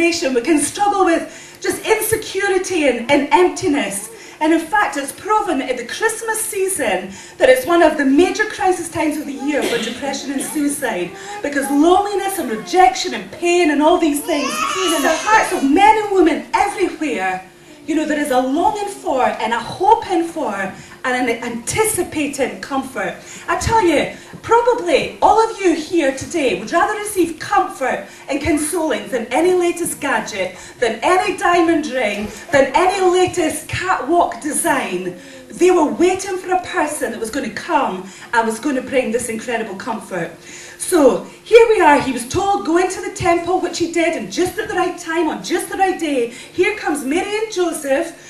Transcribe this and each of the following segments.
isolation. We can struggle with just insecurity and emptiness. And in fact, it's proven in the Christmas season that it's one of the major crisis times of the year for depression and suicide, because loneliness and rejection and pain and all these things in the hearts of men and women everywhere, there is a longing for and a hoping for and an anticipating comfort. I tell you, probably all of you here today would rather receive comfort and consoling than any latest gadget, than any diamond ring, than any latest catwalk design. They were waiting for a person that was going to come and was going to bring this incredible comfort. So here we are. He was told, go into the temple, which he did, and just at the right time, on just the right day, here comes Mary and Joseph,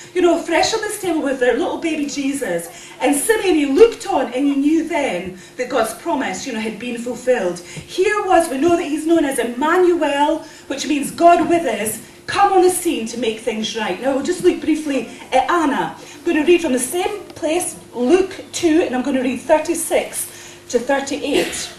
fresh on the table with their little baby Jesus. And Simeon, he looked on and he knew then that God's promise, had been fulfilled. Here was, we know that he's known as Emmanuel, which means God with us, come on the scene to make things right. Now we'll just look briefly at Anna. I'm going to read from the same place, Luke 2, and I'm going to read 36 to 38.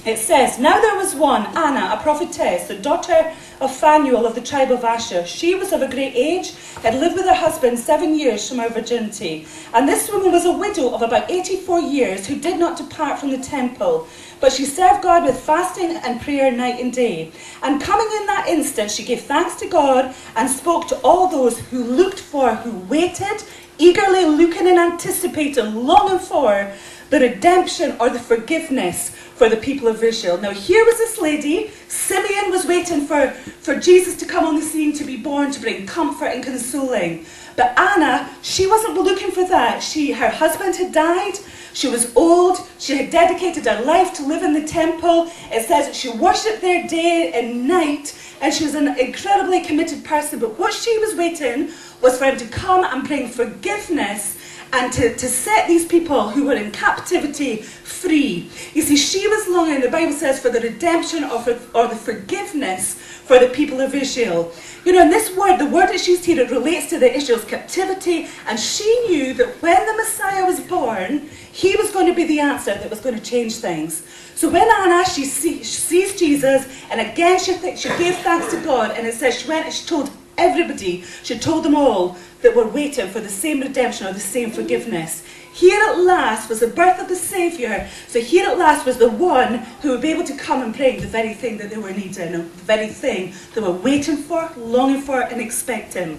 It says, now there was one, Anna, a prophetess, the daughter of Phanuel of the tribe of Asher. She was of a great age, had lived with her husband 7 years from her virginity. And this woman was a widow of about 84 years who did not depart from the temple. But she served God with fasting and prayer night and day. And coming in that instant, she gave thanks to God and spoke to all those who looked for, who waited, eagerly looking and anticipating, longing for the redemption or the forgiveness for the people of Israel. Now here was this lady. Simeon was waiting for Jesus to come on the scene, to be born, to bring comfort and consoling. But Anna, she wasn't looking for that. Her husband had died. She was old. She had dedicated her life to live in the temple. It says that she worshipped there day and night, and she was an incredibly committed person. But what she was waiting was for him to come and bring forgiveness and to set these people who were in captivity free. You see, she was longing, the Bible says, for the redemption or the forgiveness for the people of Israel. And this word, the word that's used here, it relates to the Israel's captivity, and she knew that when the Messiah was born, he was going to be the answer that was going to change things. So when Anna, she sees Jesus, and again she gave thanks to God, and it says she went and she told everybody, she told them all that were waiting for the same redemption or the same forgiveness. Here at last was the birth of the Saviour. So here at last was the one who would be able to come and bring the very thing that they were needing, the very thing they were waiting for, longing for, and expecting.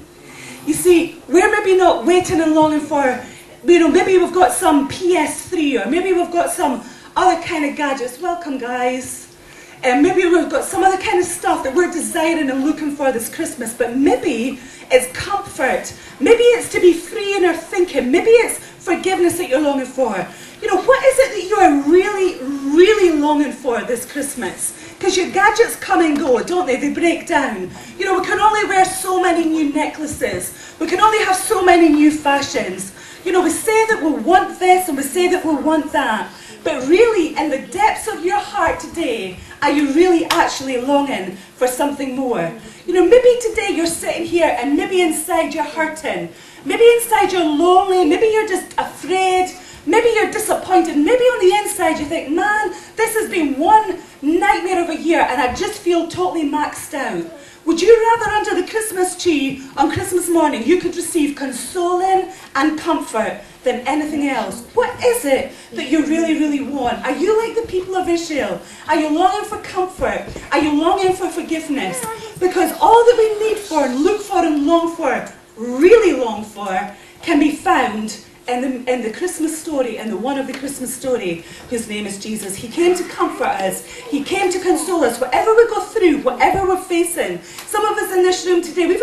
You see, we're maybe not waiting and longing for, maybe we've got some PS3, or maybe we've got some other kind of gadgets. Welcome, guys. And maybe we've got some other kind of stuff that we're desiring and looking for this Christmas, but maybe it's comfort. Maybe it's to be free in our thinking. Maybe it's forgiveness that you're longing for. What is it that you are really, really longing for this Christmas? Because your gadgets come and go, don't they? They break down. We can only wear so many new necklaces. We can only have so many new fashions. We say that we want this and we say that we want that. But really, in the depths of your heart today, are you really actually longing for something more? Maybe today you're sitting here and maybe inside you're hurting. Maybe inside you're lonely. Maybe you're just afraid. Maybe you're disappointed. Maybe on the inside you think, man, this has been one nightmare of a year and I just feel totally maxed out. Would you rather under the Christmas tree on Christmas morning you could receive consoling and comfort than anything else? What is it that you really, really want? Are you like the people of Israel? Are you longing for comfort? Are you longing for forgiveness? Because all that we need for and look for and long for, really long for, can be found in the Christmas story, and the one of the Christmas story, whose name is Jesus. He came to comfort us. He came to console us. Whatever we go through, whatever we're facing. Some of us in this room today,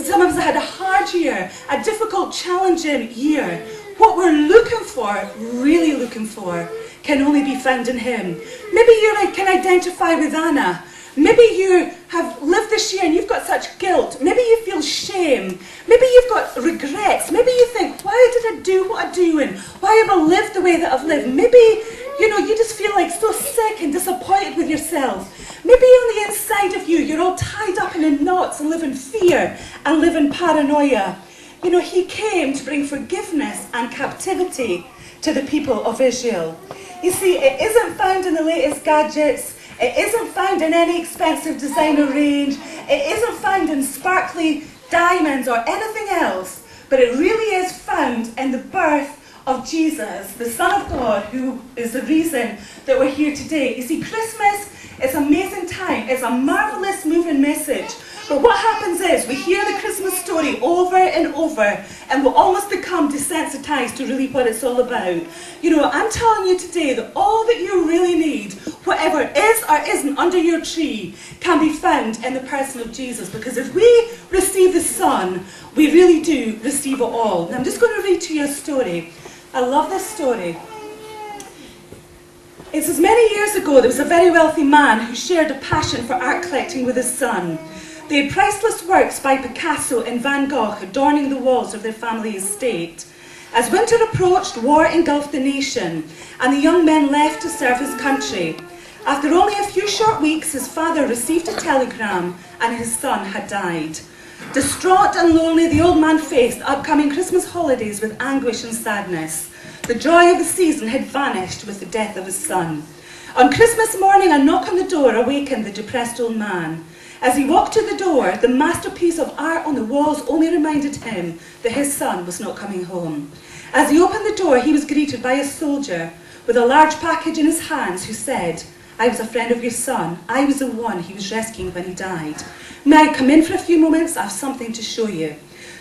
some of us had a hard year, a difficult, challenging year. What we're looking for, really looking for, can only be found in Him. Maybe you can identify with Anna. Maybe you have lived this year and you've got such guilt. Maybe you feel shame. Maybe you've got regrets. Maybe you think, why did I do what I do and why have I lived the way that I've lived? Maybe, you just feel like so sick and disappointed with yourself. Maybe on the inside of you, you're all tied up in knots and live in fear and live in paranoia. He came to bring forgiveness and captivity to the people of Israel. You see, it isn't found in the latest gadgets. It isn't found in any expensive designer range. It isn't in sparkly diamonds or anything else, but it really is found in the birth of Jesus, the Son of God, who is the reason that we're here today. You see, Christmas is an amazing time. It's a marvelous, moving message. But what happens is we hear the Christmas story over and over, and we'll almost become desensitized to really what it's all about. You know, I'm telling you today that all that you really need, whatever is or isn't under your tree, can be found in the person of Jesus. Because if we receive the Son, we really do receive it all. Now, I'm just going to read to you a story. I love this story. It says, many years ago, there was a very wealthy man who shared a passion for art collecting with his son. They had priceless works by Picasso and Van Gogh adorning the walls of their family estate. As winter approached, war engulfed the nation, and the young men left to serve his country. After only a few short weeks, his father received a telegram, and his son had died. Distraught and lonely, the old man faced the upcoming Christmas holidays with anguish and sadness. The joy of the season had vanished with the death of his son. On Christmas morning, a knock on the door awakened the depressed old man. As he walked to the door, the masterpiece of art on the walls only reminded him that his son was not coming home. As he opened the door, he was greeted by a soldier with a large package in his hands who said, I was a friend of your son. I was the one he was rescuing when he died. May I come in for a few moments? I have something to show you.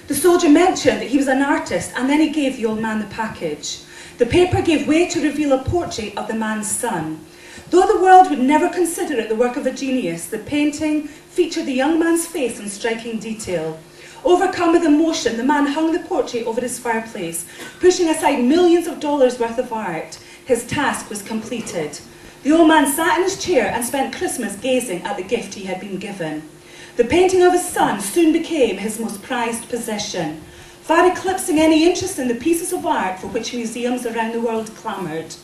The soldier mentioned that he was an artist, and then he gave the old man the package. The paper gave way to reveal a portrait of the man's son. Though the world would never consider it the work of a genius, the painting featured the young man's face in striking detail. Overcome with emotion, the man hung the portrait over his fireplace, pushing aside millions of dollars worth of art. His task was completed. The old man sat in his chair and spent Christmas gazing at the gift he had been given. The painting of his son soon became his most prized possession, far eclipsing any interest in the pieces of art for which museums around the world clamoured.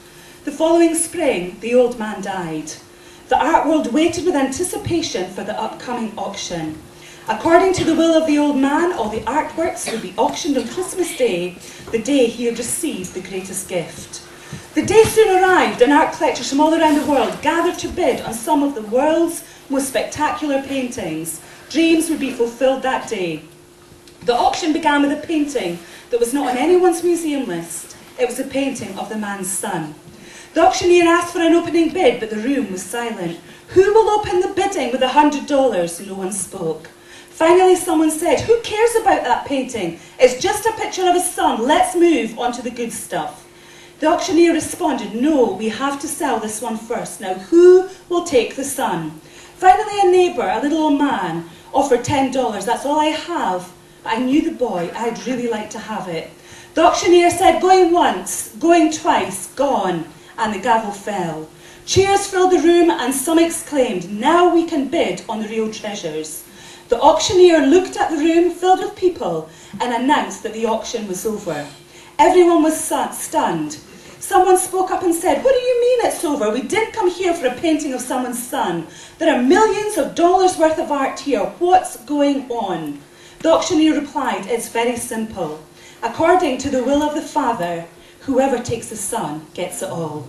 The following spring, the old man died. The art world waited with anticipation for the upcoming auction. According to the will of the old man, all the artworks would be auctioned on Christmas Day, the day he had received the greatest gift. The day soon arrived, and art collectors from all around the world gathered to bid on some of the world's most spectacular paintings. Dreams would be fulfilled that day. The auction began with a painting that was not on anyone's museum list. It was a painting of the man's son. The auctioneer asked for an opening bid, but the room was silent. Who will open the bidding with $100? No one spoke. Finally, someone said, who cares about that painting? It's just a picture of his son. Let's move on to the good stuff. The auctioneer responded, no, we have to sell this one first. Now, who will take the son? Finally, a neighbour, a little old man, offered $10. That's all I have. But I knew the boy. I'd really like to have it. The auctioneer said, going once, going twice, gone. And the gavel fell. Cheers filled the room, and some exclaimed, now we can bid on the real treasures. The auctioneer looked at the room filled with people and announced that the auction was over. Everyone was stunned. Someone spoke up and said, what do you mean it's over? We didn't come here for a painting of someone's son. There are millions of dollars worth of art here. What's going on? The auctioneer replied, it's very simple. According to the will of the Father, whoever takes the Son gets it all.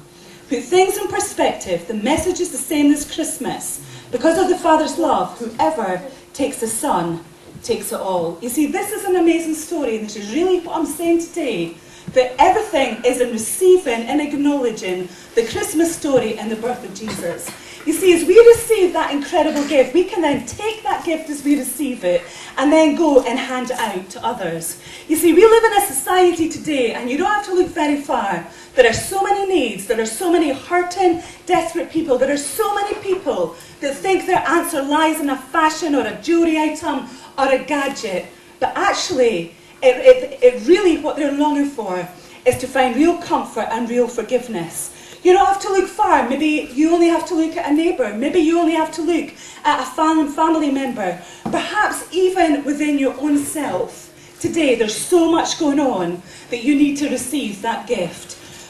Put things in perspective, the message is the same this Christmas. Because of the Father's love, whoever takes the Son takes it all. You see, this is an amazing story, and this is really what I'm saying today, that everything is in receiving and acknowledging the Christmas story and the birth of Jesus. You see, as we receive that incredible gift, we can then take that gift as we receive it and then go and hand it out to others. You see, we live in a society today, and you don't have to look very far. There are so many needs, there are so many hurting, desperate people, there are so many people that think their answer lies in a fashion or a jewellery item or a gadget. But actually, it really, what they're longing for is to find real comfort and real forgiveness. You don't have to look far. Maybe you only have to look at a neighbour. Maybe you only have to look at a family member. Perhaps even within your own self. Today, there's so much going on that you need to receive that gift.